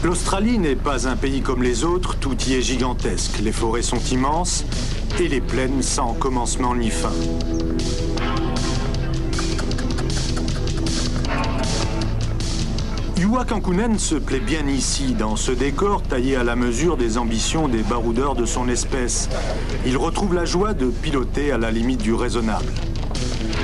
L'Australie n'est pas un pays comme les autres, tout y est gigantesque. Les forêts sont immenses et les plaines sans commencement ni fin. Juha Kankkunen se plaît bien ici, dans ce décor taillé à la mesure des ambitions des baroudeurs de son espèce. Il retrouve la joie de piloter à la limite du raisonnable.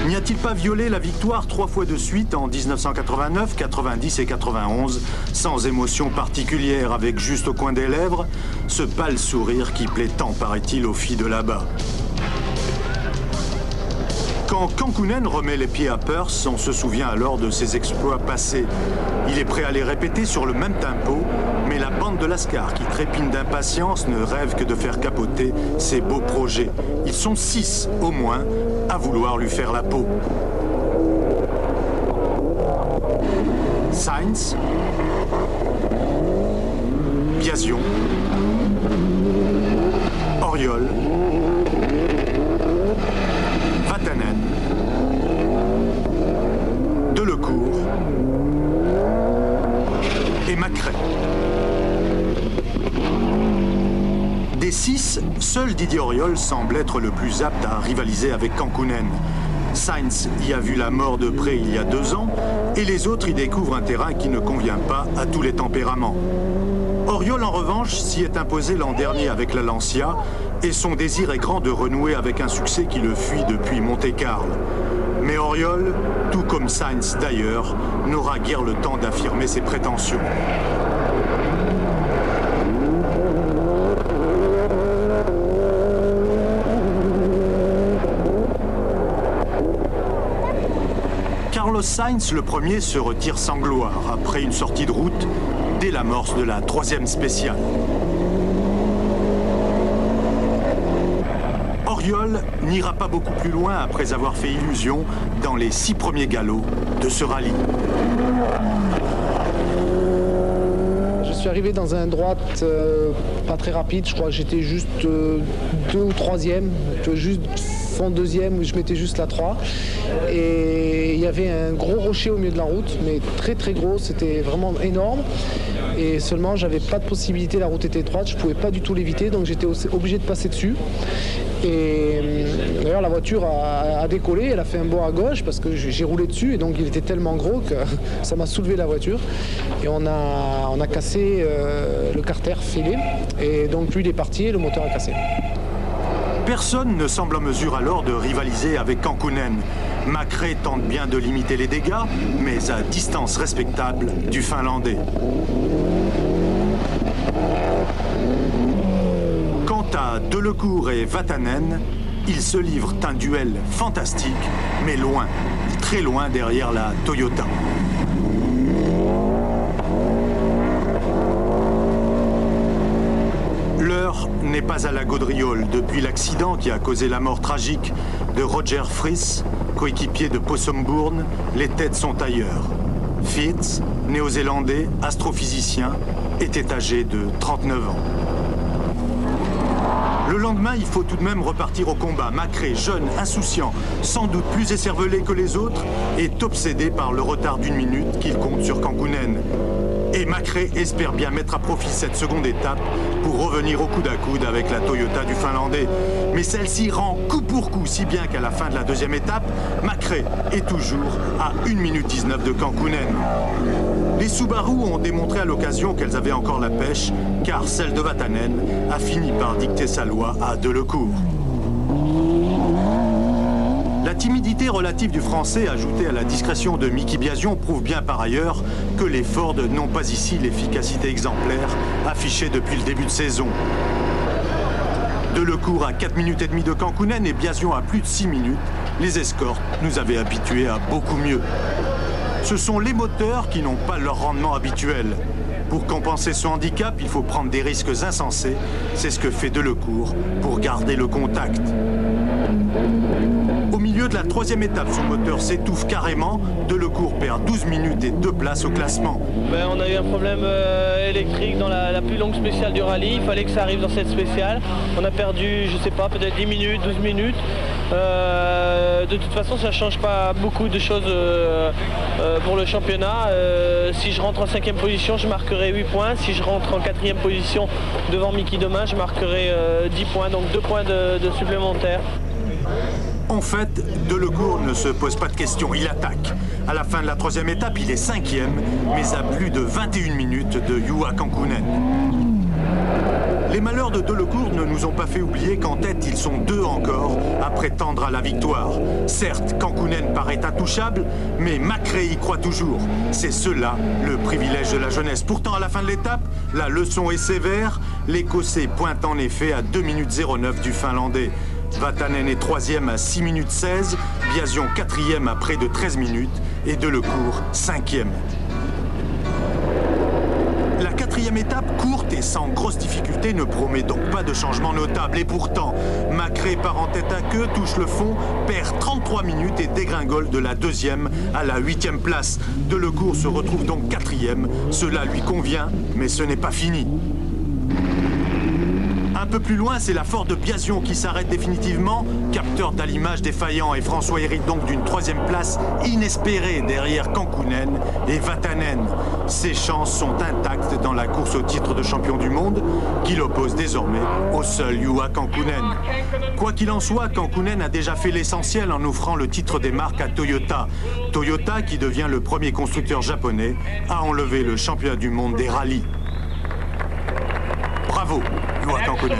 N'y a-t-il pas violé la victoire 3 fois de suite en 1989, 90 et 91, sans émotion particulière, avec juste au coin des lèvres, ce pâle sourire qui plaît tant, paraît-il, aux filles de là-bas. Quand Kankkunen remet les pieds à Perth, on se souvient alors de ses exploits passés. Il est prêt à les répéter sur le même tempo, mais la bande de Lascar, qui trépigne d'impatience, ne rêve que de faire capoter ses beaux projets. Ils sont 6, au moins, à vouloir lui faire la peau. Sainz, Biasion, Auriol, Vatanen, Delecourt et Macrae. Des 6, seul Didier Auriol semble être le plus apte à rivaliser avec Kankkunen. Sainz y a vu la mort de près il y a 2 ans, et les autres y découvrent un terrain qui ne convient pas à tous les tempéraments. Auriol, en revanche, s'y est imposé l'an dernier avec la Lancia, et son désir est grand de renouer avec un succès qui le fuit depuis Monte-Carlo. Mais Auriol, tout comme Sainz d'ailleurs, n'aura guère le temps d'affirmer ses prétentions. Carlos Sainz, le premier, se retire sans gloire après une sortie de route dès l'amorce de la 3e spéciale. Auriol n'ira pas beaucoup plus loin après avoir fait illusion dans les 6 premiers galops de ce rallye. Je suis arrivé dans un droite pas très rapide, je crois que j'étais juste 2 ou 3e, juste fond 2e où je mettais juste la 3. Et il y avait un gros rocher au milieu de la route, mais très très gros, c'était vraiment énorme. Et seulement j'avais pas de possibilité, la route était étroite, je pouvais pas du tout l'éviter, donc j'étais obligé de passer dessus. Et d'ailleurs la voiture a décollé, elle a fait un bond à gauche parce que j'ai roulé dessus et donc il était tellement gros que ça m'a soulevé la voiture. Et on a cassé le carter fêlé et donc lui il est parti et le moteur a cassé. Personne ne semble en mesure alors de rivaliser avec Kankkunen. Macrae tente bien de limiter les dégâts, mais à distance respectable du Finlandais. Quant à Delecourt et Vatanen, ils se livrent un duel fantastique, mais loin, très loin derrière la Toyota. L'heure n'est pas à la gaudriole depuis l'accident qui a causé la mort tragique de Roger Friis, coéquipier de Possumbourne. Les têtes sont ailleurs. Fitz, néo-zélandais, astrophysicien, était âgé de 39 ans. Le lendemain, il faut tout de même repartir au combat. Macrae, jeune, insouciant, sans doute plus écervelé que les autres, est obsédé par le retard d'1 minute qu'il compte sur Kankkunen. Et Macrae espère bien mettre à profit cette seconde étape pour revenir au coude à coude avec la Toyota du Finlandais. Mais celle-ci rend coup pour coup, si bien qu'à la fin de la 2e étape, Macrae est toujours à 1 minute 19 de Kankkunen. Les Subaru ont démontré à l'occasion qu'elles avaient encore la pêche, car celle de Vatanen a fini par dicter sa loi à Delecourt. La timidité relative du Français, ajoutée à la discrétion de Mickey Biasion, prouve bien par ailleurs que les Ford n'ont pas ici l'efficacité exemplaire affichée depuis le début de saison. Delecourt à 4 minutes et demie de Kankkunen et Biasion à plus de 6 minutes. Les escortes nous avaient habitués à beaucoup mieux. Ce sont les moteurs qui n'ont pas leur rendement habituel. Pour compenser ce handicap, il faut prendre des risques insensés. C'est ce que fait Delecourt pour garder le contact. Au milieu milieu de la troisième étape, son moteur s'étouffe carrément. Delecourt perd 12 minutes et 2 places au classement. On a eu un problème électrique dans la plus longue spéciale du rallye. Il fallait que ça arrive dans cette spéciale. On a perdu, je sais pas, peut-être 10 minutes, 12 minutes. De toute façon, ça ne change pas beaucoup de choses pour le championnat. Si je rentre en 5e position, je marquerai 8 points. Si je rentre en 4e position devant Mickey demain, je marquerai 10 points, donc 2 points de supplémentaires. En fait, Delecourt ne se pose pas de questions, il attaque. À la fin de la troisième étape, il est 5e, mais à plus de 21 minutes de Juha Kankkunen. Les malheurs de Delecourt ne nous ont pas fait oublier qu'en tête, ils sont 2 encore à prétendre à la victoire. Certes, Kankkunen paraît intouchable, mais Macré y croit toujours. C'est cela, le privilège de la jeunesse. Pourtant, à la fin de l'étape, la leçon est sévère. L'Écossais pointe en effet à 2 minutes 09 du Finlandais. Vatanen est 3e à 6 minutes 16, Biasion 4e à près de 13 minutes et Delecourt 5e. La 4e étape, courte et sans grosse difficulté, ne promet donc pas de changement notable. Et pourtant, Macré part en tête à queue, touche le fond, perd 33 minutes et dégringole de la 2e à la 8e place. Delecourt se retrouve donc 4e. Cela lui convient, mais ce n'est pas fini. Un peu plus loin, c'est la Ford de Biasion qui s'arrête définitivement. Capteur d'allumage défaillant et François hérite donc d'une 3e place inespérée derrière Kankkunen et Vatanen. Ses chances sont intactes dans la course au titre de champion du monde qui l'oppose désormais au seul Juha Kankkunen. Quoi qu'il en soit, Kankkunen a déjà fait l'essentiel en offrant le titre des marques à Toyota. Toyota, qui devient le premier constructeur japonais à enlever le championnat du monde des rallyes. Bravo, Juha Kankkunen.